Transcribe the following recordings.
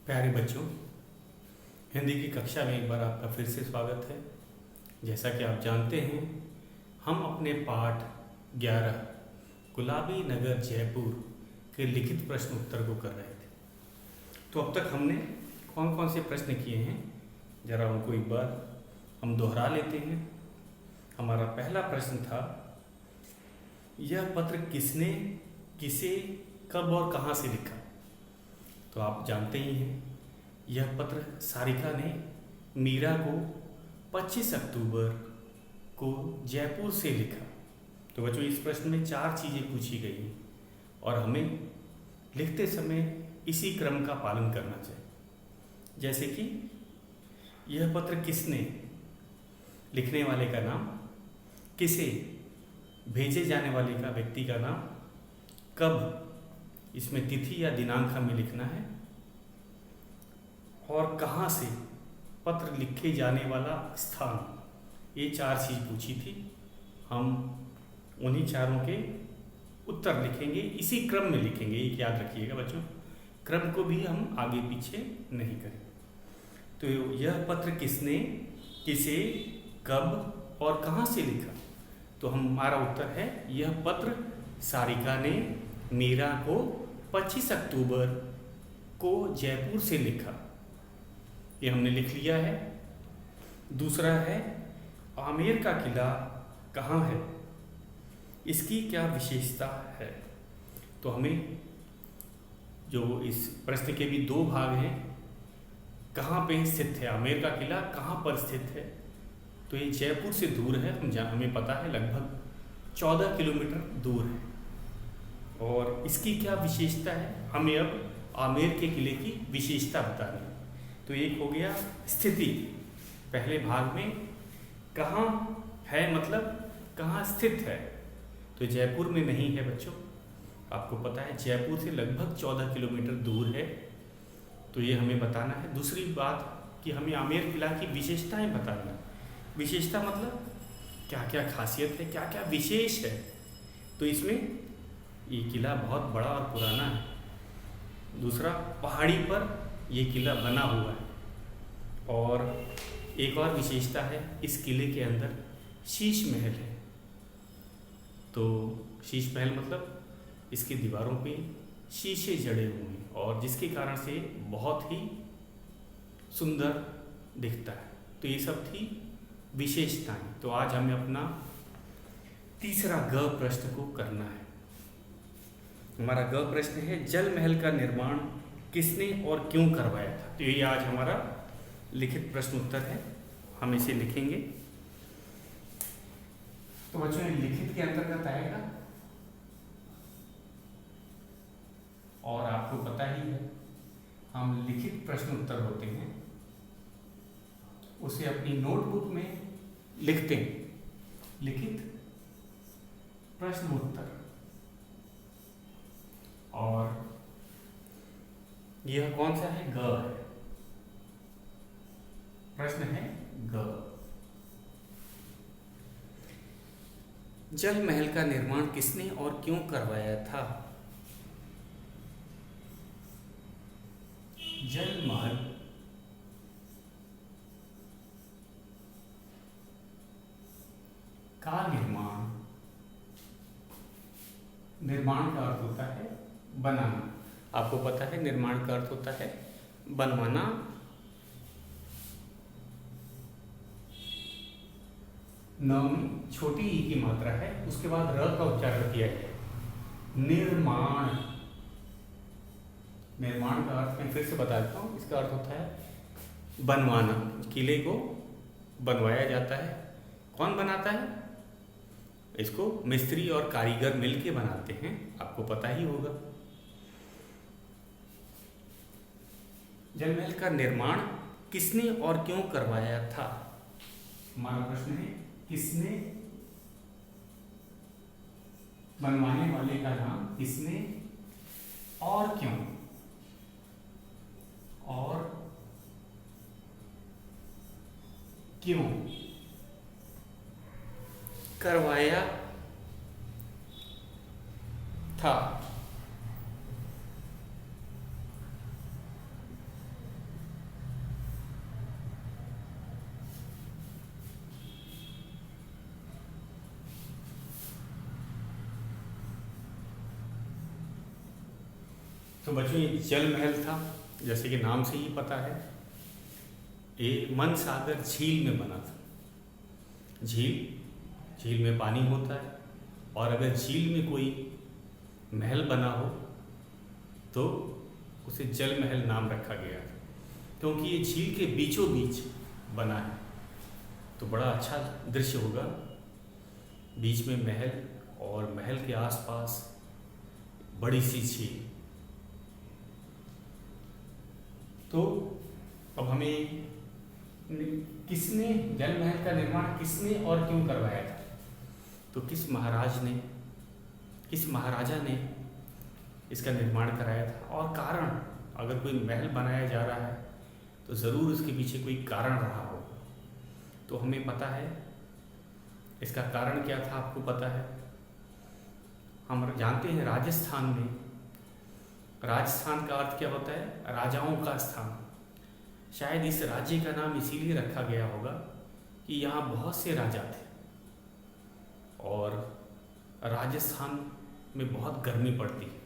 प्यारे बच्चों, हिंदी की कक्षा में एक बार आपका फिर से स्वागत है। जैसा कि आप जानते हैं, हम अपने पाठ 11 गुलाबी नगर जयपुर के लिखित प्रश्न उत्तर को कर रहे थे। तो अब तक हमने कौन कौन से प्रश्न किए हैं, ज़रा उनको एक बार हम दोहरा लेते हैं। हमारा पहला प्रश्न था, यह पत्र किसने, किसे, कब और कहाँ से लिखा। तो आप जानते ही हैं, यह पत्र सारिका ने मीरा को 25 अक्टूबर को जयपुर से लिखा। तो बच्चों, इस प्रश्न में 4 चीज़ें पूछी गई हैं और हमें लिखते समय इसी क्रम का पालन करना चाहिए। जैसे कि यह पत्र किसने, लिखने वाले का नाम, किसे, भेजे जाने वाले का व्यक्ति का नाम, कब, इसमें तिथि या दिनांक हमें लिखना है, और कहाँ से, पत्र लिखे जाने वाला स्थान। ये 4 चीज़ पूछी थी। हम उन्हीं चारों के उत्तर लिखेंगे, इसी क्रम में लिखेंगे। ये याद रखिएगा बच्चों, क्रम को भी हम आगे पीछे नहीं करेंगे। तो यह पत्र किसने, किसे, कब और कहाँ से लिखा। तो हमारा उत्तर है, यह पत्र सारिका ने मीरा को 25 अक्टूबर को जयपुर से लिखा। ये हमने लिख लिया है। दूसरा है, आमेर का किला कहाँ है, इसकी क्या विशेषता है। तो हमें जो इस प्रश्न के भी 2 भाग हैं, कहाँ पे स्थित है आमेर का किला, कहाँ पर स्थित है। तो ये जयपुर से दूर है, हमें पता है, लगभग 14 किलोमीटर दूर है। और इसकी क्या विशेषता है, हमें अब आमेर के किले की विशेषता बतानी है। तो एक हो गया स्थिति, पहले भाग में कहाँ है, मतलब कहाँ स्थित है। तो जयपुर में नहीं है बच्चों, आपको पता है जयपुर से लगभग 14 किलोमीटर दूर है। तो ये हमें बताना है। दूसरी बात कि हमें आमेर किला की विशेषताएं बताना। विशेषता मतलब क्या क्या खासियत है, क्या क्या विशेष है। तो इसमें ये किला बहुत बड़ा और पुराना है। दूसरा, पहाड़ी पर ये किला बना हुआ है। और एक और विशेषता है, इस किले के अंदर शीश महल है। तो शीश महल मतलब इसकी दीवारों पे शीशे जड़े हुए हैं, और जिसके कारण से बहुत ही सुंदर दिखता है। तो ये सब थी विशेषताएं। तो आज हमें अपना तीसरा ग प्रश्न को करना है। हमारा ग प्रश्न है, जल महल का निर्माण किसने और क्यों करवाया था। तो ये आज हमारा लिखित प्रश्न उत्तर है, हम इसे लिखेंगे। तो बच्चों, ये लिखित के अंतर्गत आएगा, और आपको पता ही है, हम लिखित प्रश्न उत्तर होते हैं उसे अपनी नोटबुक में लिखते हैं, लिखित प्रश्न उत्तर। और यह कौन सा है, ग है, प्रश्न है ग। जल महल का निर्माण किसने और क्यों करवाया था। जल महल का निर्माण, निर्माण का अर्थ होता है बनाना। आपको पता है निर्माण का अर्थ होता है बनवाना। न में छोटी ई की मात्रा है, उसके बाद र का उच्चारण किया गया। निर्माण, निर्माण का अर्थ मैं फिर से बता देता हूँ, इसका अर्थ होता है बनवाना। किले को बनवाया जाता है। कौन बनाता है इसको, मिस्त्री और कारीगर मिलके बनाते हैं, आपको पता ही होगा। जलमहल का निर्माण किसने और क्यों करवाया था। हमारा प्रश्न है, किसने, बनवाने वाले का नाम, किसने और क्यों, और क्यों करवाया था। तो बच्चों ये जल महल था, जैसे कि नाम से ही पता है, ये मन सागर झील में बना था। झील में पानी होता है, और अगर झील में कोई महल बना हो तो उसे जल महल नाम रखा गया था, क्योंकि ये झील के बीचों बीच बना है। तो बड़ा अच्छा दृश्य होगा, बीच में महल और महल के आसपास बड़ी सी झील। तो अब हमें किसने जल महल का निर्माण किसने और क्यों करवाया था? तो किस महाराजा ने इसका निर्माण कराया था, और कारण, अगर कोई महल बनाया जा रहा है तो ज़रूर उसके पीछे कोई कारण रहा होगा। तो हमें पता है इसका कारण क्या था, आपको पता है। हम जानते हैं राजस्थान का अर्थ क्या होता है? राजाओं का स्थान। शायद इस राज्य का नाम इसीलिए रखा गया होगा कि यहाँ बहुत से राजा थे, और राजस्थान में बहुत गर्मी पड़ती है।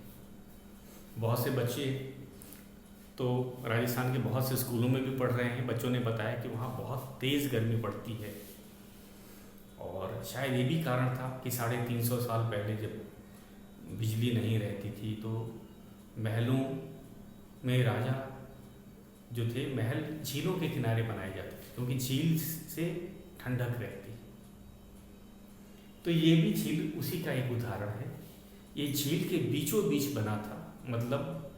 बहुत से बच्चे तो राजस्थान के बहुत से स्कूलों में भी पढ़ रहे हैं, बच्चों ने बताया कि वहाँ बहुत तेज़ गर्मी पड़ती है। और शायद ये भी कारण था कि 350 साल पहले जब बिजली नहीं रहती थी तो महलों में राजा जो थे, महल झीलों के किनारे बनाए जाते थे, क्योंकि झील से ठंडक रहती है। तो ये भी झील उसी का एक उदाहरण है। ये झील के बीचों बीच बना था, मतलब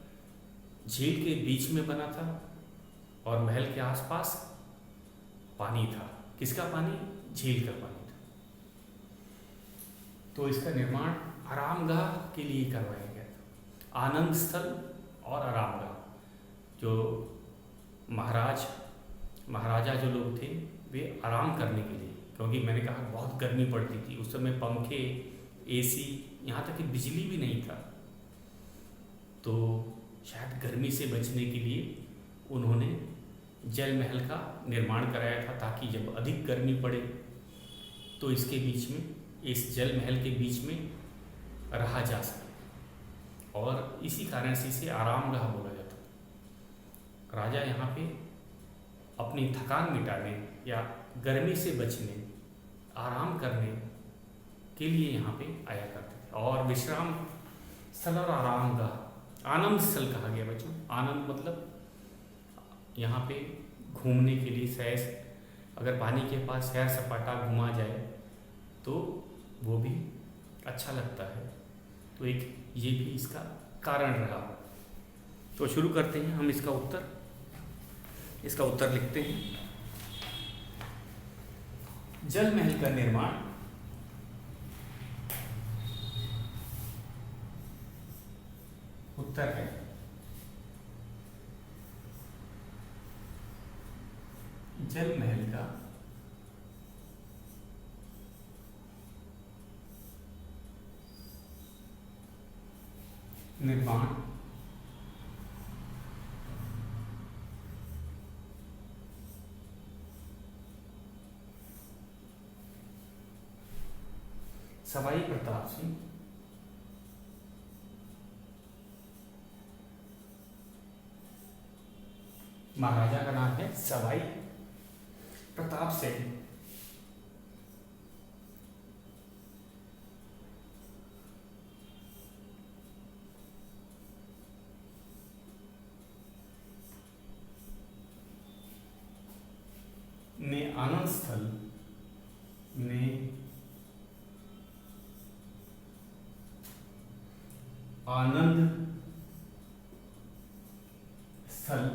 झील के बीच में बना था, और महल के आसपास पानी था। किसका पानी? झील का पानी था। तो इसका निर्माण आरामगाह के लिए करवाया गया था। आनंद स्थल और आरामगाह। जो महाराजा जो लोग थे वे आराम करने के लिए, क्योंकि मैंने कहा बहुत गर्मी पड़ती थी उस समय, पंखे, एसी, यहाँ तक कि बिजली भी नहीं था। तो शायद गर्मी से बचने के लिए उन्होंने जल महल का निर्माण कराया था, ताकि जब अधिक गर्मी पड़े तो इसके बीच में, इस जल महल के बीच में रहा जा सके। और इसी कारण से इसे आरामगाह बोला जाता है। राजा यहाँ पे अपनी थकान मिटाने या गर्मी से बचने, आराम करने के लिए यहाँ पे आया करते थे। और विश्राम स्थल और आरामगाह, आनंद स्थल कहा गया बच्चों। आनंद मतलब यहाँ पे घूमने के लिए, सैर, अगर पानी के पास सैर सपाटा घुमा जाए तो वो भी अच्छा लगता है। तो एक ये भी इसका कारण रहा। तो शुरू करते हैं हम इसका उत्तर लिखते हैं। जल महल का निर्माण उत्तर है जल महल का निर्माण सवाई प्रताप सिंह महाराजा का नाम है सवाई प्रताप सिंह ने आनंद स्थल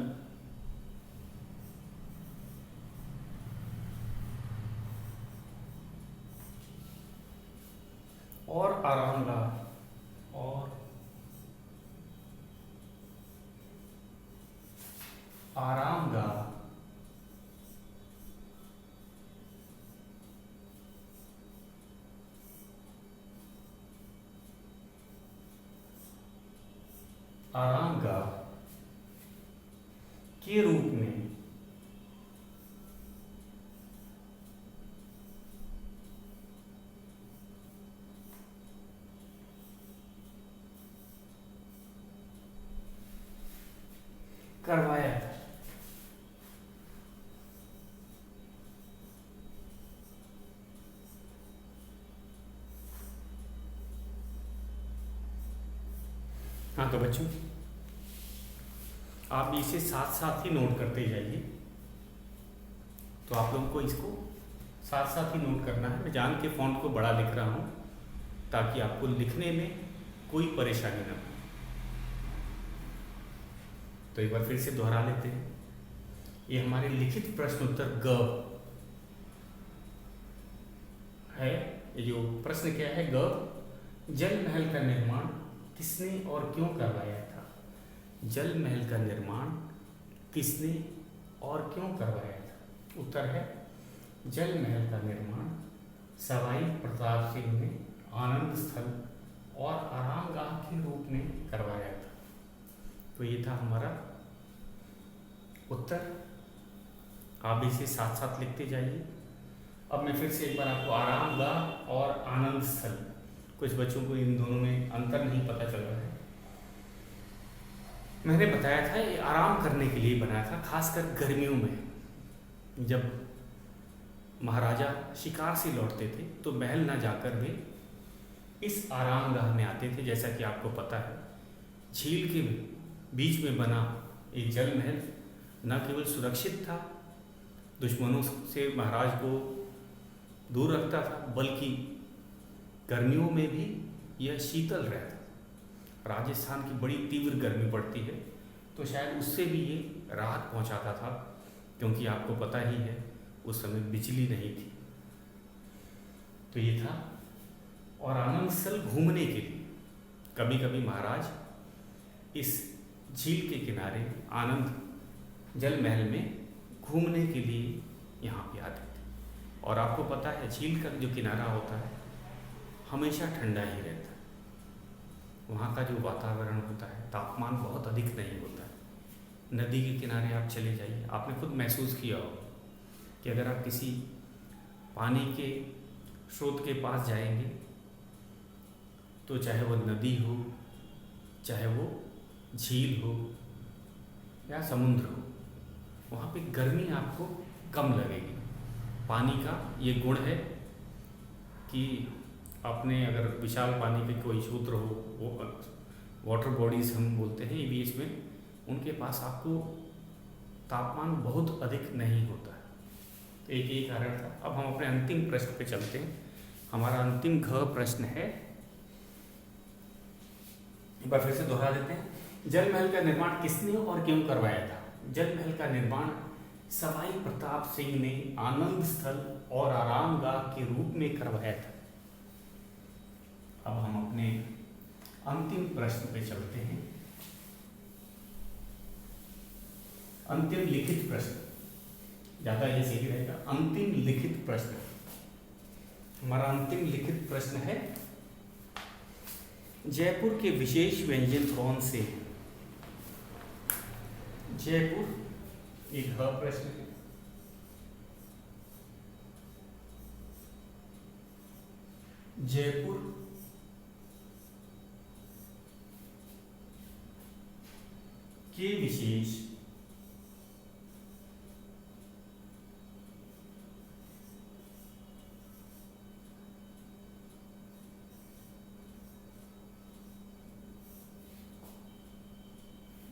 और आरामगाह के रूप में करवाया था। हाँ तो बच्चों, आप इसे साथ साथ ही नोट करते जाइए। तो आप लोगों को इसको साथ साथ ही नोट करना है। मैं जान के फ़ॉन्ट को बड़ा लिख रहा हूँ ताकि आपको लिखने में कोई परेशानी ना हो। तो एक बार फिर से दोहरा लेते हैं। ये हमारे लिखित प्रश्न उत्तर ग है। ये जो प्रश्न क्या है, ग, जल महल का निर्माण किसने और क्यों करवाया था? जल महल का निर्माण किसने और क्यों करवाया था? उत्तर है, जल महल का निर्माण सवाई प्रताप सिंह ने आनंद स्थल और आरामगाह के रूप में करवाया था। तो ये था हमारा उत्तर। आप इसे साथ साथ लिखते जाइए। अब मैं फिर से एक बार आपको आरामगाह और आनंद स्थल, कुछ बच्चों को इन दोनों में अंतर नहीं पता चल रहा है। मैंने बताया था ये आराम करने के लिए बनाया था, खासकर गर्मियों में जब महाराजा शिकार से लौटते थे तो महल ना जाकर वे इस आरामगाह में आते थे। जैसा कि आपको पता है, झील के बीच में बना एक जल महल न केवल सुरक्षित था, दुश्मनों से महाराज को दूर रखता था, बल्कि गर्मियों में भी यह शीतल रहता। राजस्थान की बड़ी तीव्र गर्मी पड़ती है, तो शायद उससे भी ये राहत पहुंचाता था, क्योंकि आपको पता ही है उस समय बिजली नहीं थी। तो ये था। और आनंद स्थल घूमने के लिए कभी कभी महाराज इस झील के किनारे आनंद जल महल में घूमने के लिए यहाँ पे आते थे। और आपको पता है झील का जो किनारा होता है हमेशा ठंडा ही रहता है। वहाँ का जो वातावरण होता है, तापमान बहुत अधिक नहीं होता है। नदी के किनारे आप चले जाइए, आपने खुद महसूस किया होगा कि अगर आप किसी पानी के स्रोत के पास जाएंगे तो चाहे वो नदी हो, चाहे वो झील हो या समुद्र हो, वहाँ पे गर्मी आपको कम लगेगी। पानी का ये गुण है कि अपने अगर विशाल पानी के कोई सूत्र हो, वो वाटर बॉडीज हम बोलते हैं ईवीएस में, उनके पास आपको तापमान बहुत अधिक नहीं होता है। एक यही कारण था। अब हम अपने अंतिम प्रश्न पे चलते हैं। हमारा अंतिम घ प्रश्न है, एक बार फिर से दोहरा देते हैं। जल महल का निर्माण किसने और क्यों करवाया था? जल महल का निर्माण सवाई प्रताप सिंह ने आनंद स्थल और आरामगाह के रूप में करवाया था। अब हम अपने अंतिम प्रश्न पे चलते हैं। अंतिम लिखित प्रश्न ज्यादा ये सही रहेगा। अंतिम लिखित प्रश्न, हमारा अंतिम लिखित प्रश्न है, जयपुर के विशेष व्यंजन कौन से हैं? जयपुर एक ह प्रश्न है। जयपुर के विशेष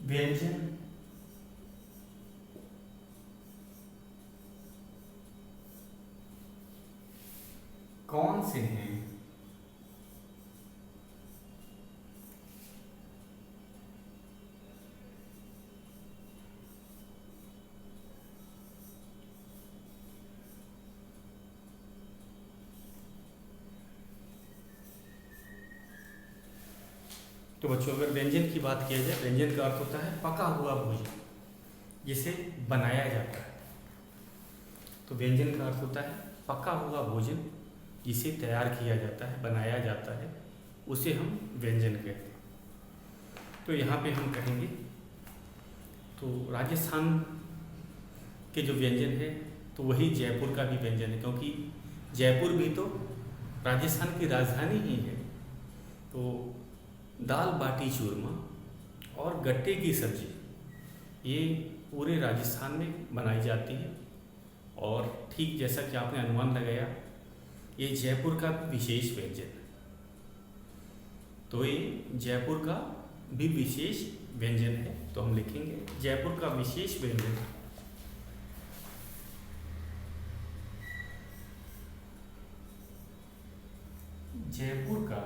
व्यंजन कौन से हैं? तो बच्चों, अगर व्यंजन की बात किया जाए, व्यंजन का अर्थ होता है पका हुआ भोजन जिसे बनाया जाता है। तो व्यंजन का अर्थ होता है पका हुआ भोजन जिसे तैयार किया जाता है, बनाया जाता है, उसे हम व्यंजन कहते हैं। तो यहाँ पे हम कहेंगे तो राजस्थान के जो व्यंजन है तो वही जयपुर का भी व्यंजन है, क्योंकि जयपुर भी तो राजस्थान की राजधानी ही है। तो दाल बाटी चूरमा और गट्टे की सब्जी ये पूरे राजस्थान में बनाई जाती है और ठीक जैसा कि आपने अनुमान लगाया, ये जयपुर का विशेष व्यंजन है। तो ये जयपुर का भी विशेष व्यंजन है, तो हम लिखेंगे जयपुर का विशेष व्यंजन। जयपुर का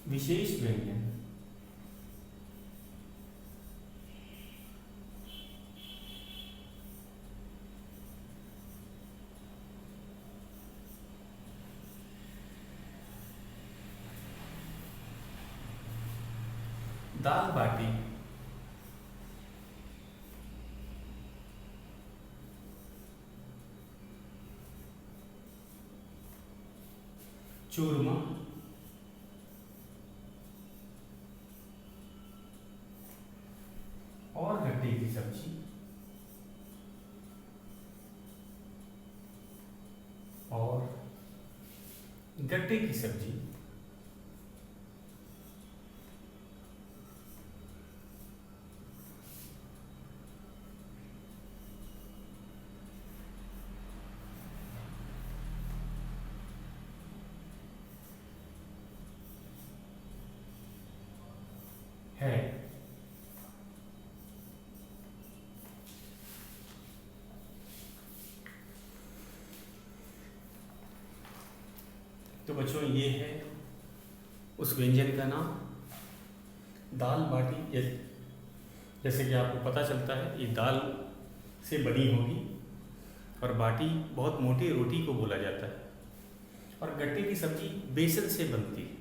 विशेष व्यंजन दाल बाटी। चूरमा और गट्टे की सब्जी और गट्टे की सब्जी है। तो बच्चों, ये है उस व्यंजन का नाम, दाल बाटी। जैसे कि आपको पता चलता है, ये दाल से बनी होगी और बाटी बहुत मोटी रोटी को बोला जाता है, और गट्टे की सब्जी बेसन से बनती है।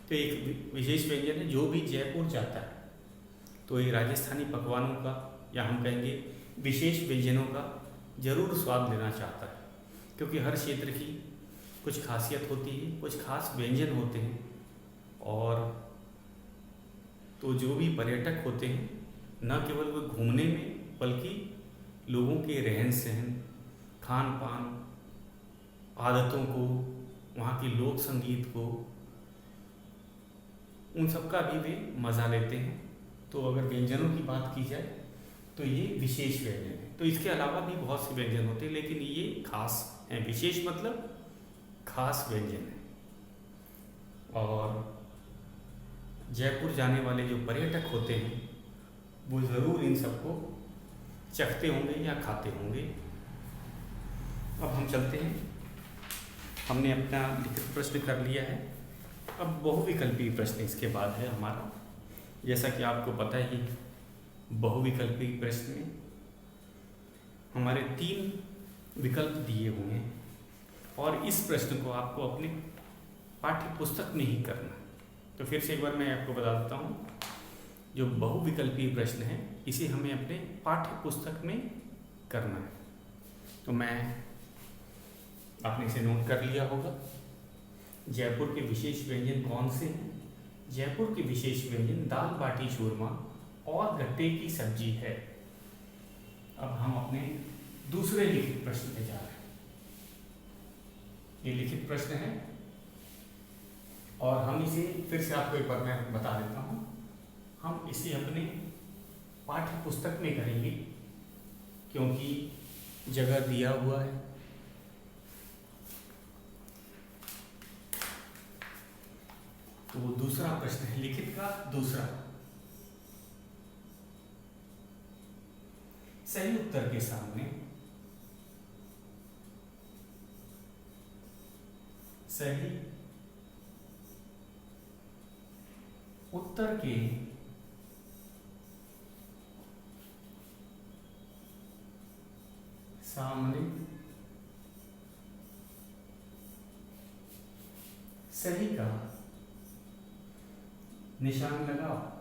तो एक विशेष व्यंजन है, जो भी जयपुर जाता है तो ये राजस्थानी पकवानों का, या हम कहेंगे विशेष व्यंजनों का जरूर स्वाद लेना चाहता है, क्योंकि हर क्षेत्र की कुछ खासियत होती है, कुछ खास व्यंजन होते हैं। और तो जो भी पर्यटक होते हैं, न केवल वो घूमने में, बल्कि लोगों के रहन सहन, खान पान, आदतों को, वहाँ की लोक संगीत को, उन सब का भी वे मज़ा लेते हैं। तो अगर व्यंजनों की बात की जाए तो ये विशेष व्यंजन है। तो इसके अलावा भी बहुत से व्यंजन होते हैं, लेकिन ये खास हैं। विशेष मतलब खास व्यंजन है। और जयपुर जाने वाले जो पर्यटक होते हैं, वो ज़रूर इन सबको चखते होंगे या खाते होंगे। अब हम चलते हैं, हमने अपना लिखित प्रश्न कर लिया है। अब बहुविकल्पी प्रश्न इसके बाद है हमारा। जैसा कि आपको पता ही, बहुविकल्पी प्रश्न में हमारे 3 विकल्प दिए हुए हैं, और इस प्रश्न को आपको अपने पाठ्य पुस्तक में ही करना है। तो फिर से एक बार मैं आपको बता देता हूँ, जो बहुविकल्पी प्रश्न है, इसे हमें अपने पाठ्य पुस्तक में करना है। तो मैं, आपने इसे नोट कर लिया होगा। जयपुर के विशेष व्यंजन कौन से हैं? जयपुर के विशेष व्यंजन दाल बाटी चूरमा और गट्टे की सब्जी है। अब हम अपने दूसरे लिखित प्रश्न पे जा रहे हैं। ये लिखित प्रश्न है, और हम इसे फिर से आपको एक बार मैं बता देता हूँ। हम इसे अपने पाठ्य पुस्तक में करेंगे, क्योंकि जगह दिया हुआ है। तो वो दूसरा प्रश्न है, लिखित का दूसरा। सही उत्तर के सामने सही उत्तर के सामने सही का निशान लगाओ।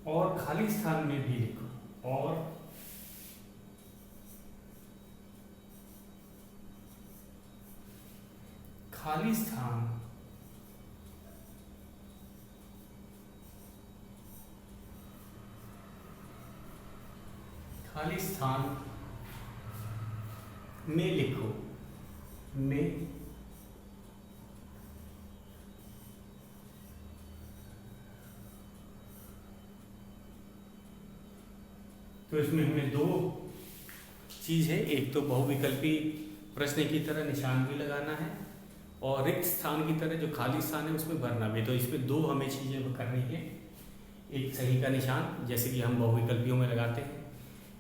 और खाली स्थान में भी लिखो, और खाली स्थान खाली स्थान स्थान में लिखो, में तो इसमें हमें दो चीज है, एक तो बहुविकल्पी प्रश्न की तरह निशान भी लगाना है और रिक्त स्थान की तरह जो खाली स्थान है उसमें भरना भी। तो इसमें दो हमें चीजें करनी है, एक सही का निशान जैसे कि हम बहुविकल्पियों में लगाते हैं,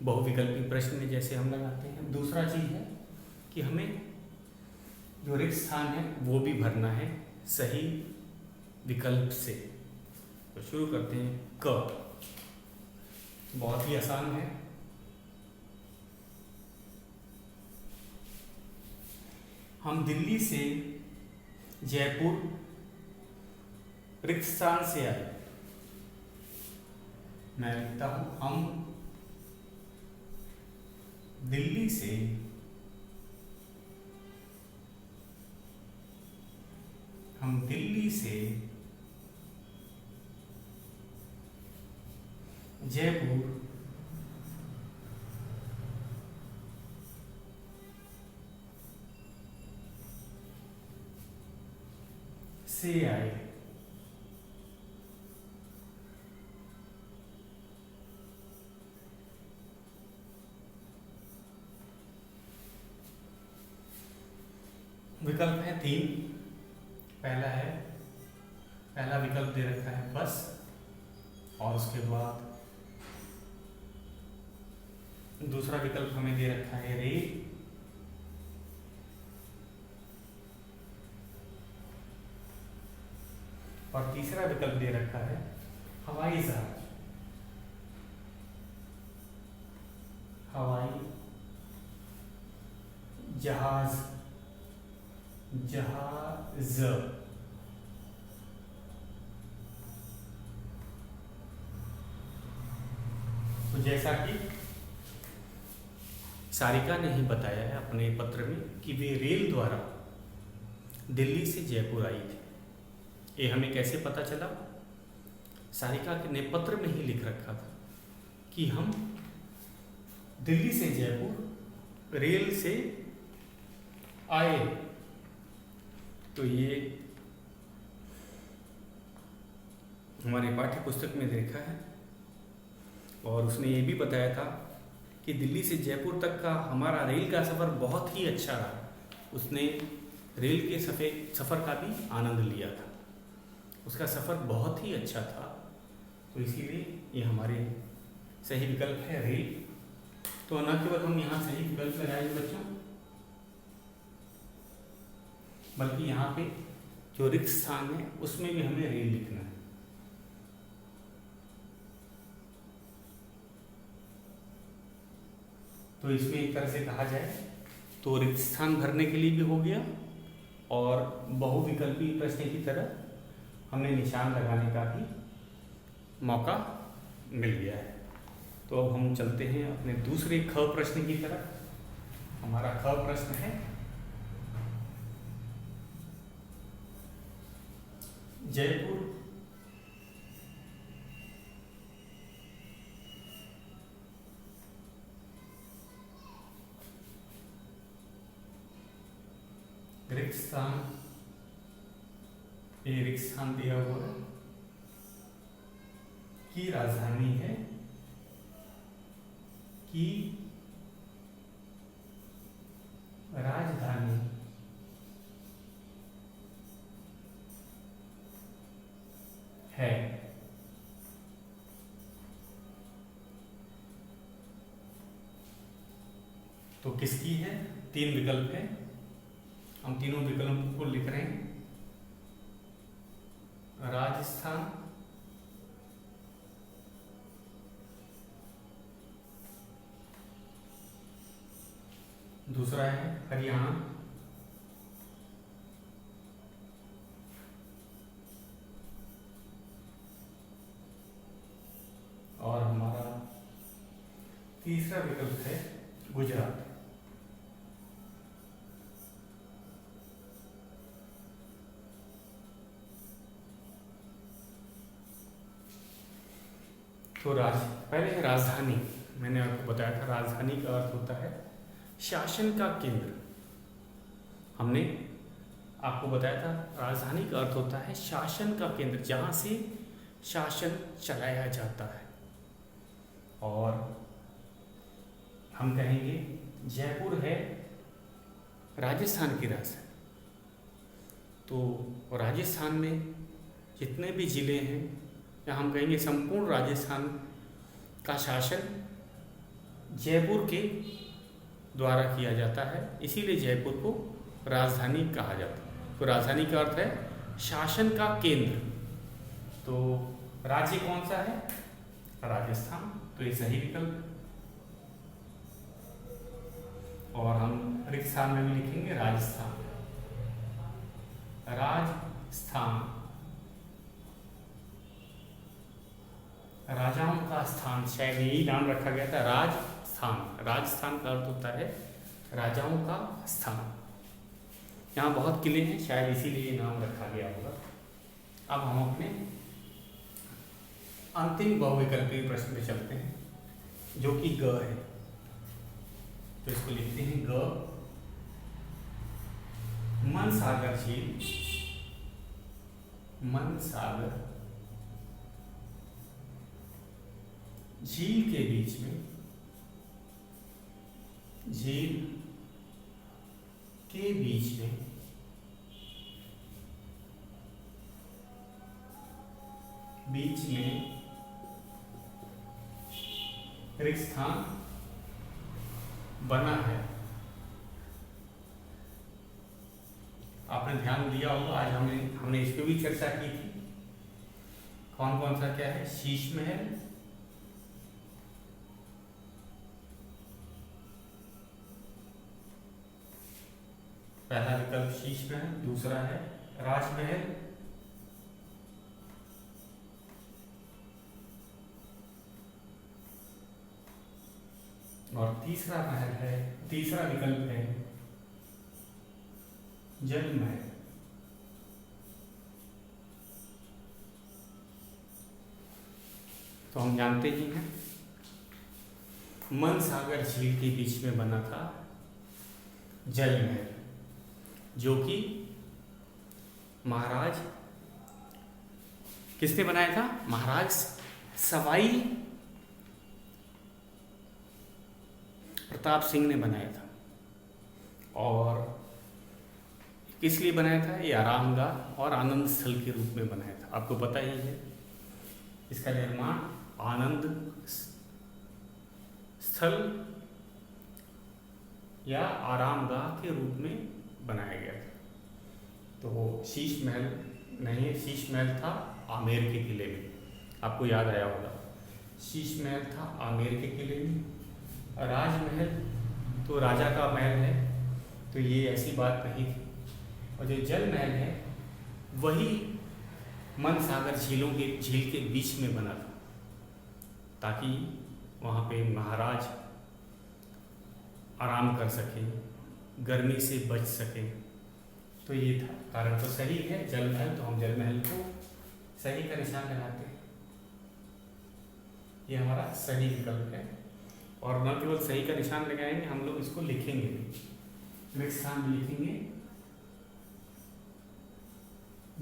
बहुविकल्पी प्रश्न में जैसे हम लगाते हैं। दूसरा चीज है कि हमें जो रिक्त स्थान है वो भी भरना है सही विकल्प से। तो शुरू करते हैं। क बहुत ही आसान है। हम दिल्ली से जयपुर रिक्त स्थान से आए। मैं लिखता हूं, हम दिल्ली से जयपुर से आए। विकल्प है 3। पहला विकल्प दे रखा है बस, और उसके बाद दूसरा विकल्प हमें दे रखा है रेल, और तीसरा विकल्प दे रखा है हवाई जहाज। जहाज। तो जैसा कि सारिका ने ही बताया है अपने पत्र में कि वे रेल द्वारा दिल्ली से जयपुर आई थी। ये हमें कैसे पता चला? सारिका ने पत्र में ही लिख रखा था कि हम दिल्ली से जयपुर रेल से आए। तो ये हमारे पाठ्य पुस्तक में देखा है, और उसने ये भी बताया था कि दिल्ली से जयपुर तक का हमारा रेल का सफ़र बहुत ही अच्छा रहा। उसने रेल के सफ़र का भी आनंद लिया था, उसका सफ़र बहुत ही अच्छा था। तो इसीलिए ये हमारे सही विकल्प है रेल। तो न केवल हम यहाँ सही विकल्प लगाएंगे बच्चों, बल्कि यहाँ पे जो रिक्त स्थान है उसमें भी हमें रेल लिखना है। तो इसमें एक तरह से कहा जाए तो रिक्त स्थान भरने के लिए भी हो गया, और बहुविकल्पी प्रश्न की तरह हमें निशान लगाने का भी मौका मिल गया है। तो अब हम चलते हैं अपने दूसरे ख प्रश्न की तरफ। हमारा ख प्रश्न है, जयपुर रिक्त स्थान दिया हुआ है की राजधानी है, की राजधानी है। तो किसकी है? 3 विकल्प है, हम तीनों विकल्पों को लिख रहे हैं। राजस्थान, दूसरा है हरियाणा, और हमारा तीसरा विकल्प है गुजरात। तो पहले है राजधानी। मैंने आपको बताया था राजधानी का अर्थ होता है शासन का केंद्र। हमने आपको बताया था राजधानी का अर्थ होता है शासन का केंद्र, जहाँ से शासन चलाया जाता है। और हम कहेंगे जयपुर है राजस्थान की राजधानी। तो राजस्थान में जितने भी ज़िले हैं, या हम कहेंगे संपूर्ण राजस्थान का शासन जयपुर के द्वारा किया जाता है, इसीलिए जयपुर को राजधानी कहा जाता है। तो राजधानी का अर्थ है शासन का केंद्र। तो राज्य कौन सा है? राजस्थान, तो ये सही विकल्प है। और हम रिक्त स्थान में भी लिखेंगे राजस्थान। राजस्थान राजाओं का स्थान, शायद यही नाम रखा गया था, राजस्थान। राजस्थान का अर्थ होता है राजाओं का स्थान। यहाँ बहुत किले हैं, शायद इसीलिए ये नाम रखा गया होगा। अब हम अपने अंतिम बहुविकल्पीय प्रश्न पे चलते हैं, जो कि ग है। तो इसको लिखते हैं ग। मनसागर झील, मनसागर झील के बीच में, झील के बीच में रिक्त स्थान बना है। आपने ध्यान दिया होगा, आज हमने इस पर भी चर्चा की थी। कौन कौन सा क्या है? शीश महल, पहला विकल्प शीश महल, दूसरा है राजमहल, और तीसरा महल है, तीसरा विकल्प है जल महल। तो हम जानते ही हैं मनसागर झील के बीच में बना था जल महल, जो कि महाराज किसने बनाया था? महाराज सवाई प्रताप सिंह ने बनाया था। और किस लिए बनाया था? ये आरामगाह और आनंद स्थल के रूप में बनाया था। आपको पता ही है इसका निर्माण आनंद स्थल या आरामगाह के रूप में बनाया गया था। तो शीश महल नहीं है, शीश महल था आमेर के किले में। आपको याद आया होगा, शीश महल था आमेर के किले में। राजमहल तो राजा का महल है, तो ये ऐसी बात नहीं थी। और जो जल महल है वही मनसागर झील के बीच में बना था, ताकि वहाँ पे महाराज आराम कर सकें, गर्मी से बच सकें। तो ये था कारण। तो सही है जल महल, तो हम जल महल को सही का निशान लगाते हैं। ये हमारा सही विकल्प है। और न केवल सही का निशान लगाएंगे, हम लोग इसको लिखेंगे भी। रिक्त स्थान में लिखेंगे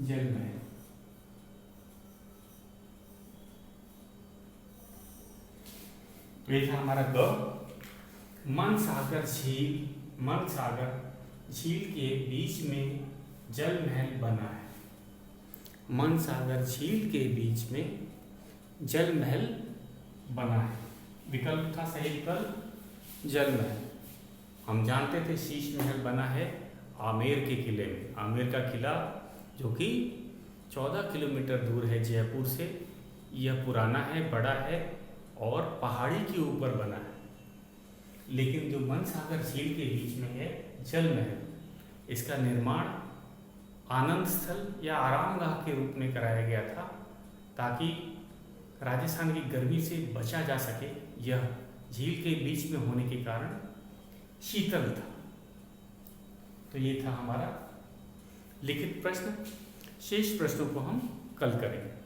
जल महल। ये था हमारा ग। मनसागर झील के बीच में जल महल बना है। मनसागर झील के बीच में जल महल बना है। विकल्प था सही विकल्प जल महल। हम जानते थे शीश महल बना है आमेर के किले में। आमेर का किला जो कि 14 किलोमीटर दूर है जयपुर से। यह पुराना है, बड़ा है और पहाड़ी के ऊपर बना है। लेकिन जो मनसागर झील के बीच में है जल महल, इसका निर्माण आनंद स्थल या आरामगाह के रूप में कराया गया था, ताकि राजस्थान की गर्मी से बचा जा सके। यह झील के बीच में होने के कारण शीतल था। तो ये था हमारा लिखित प्रश्न। शेष प्रश्नों को हम कल करेंगे।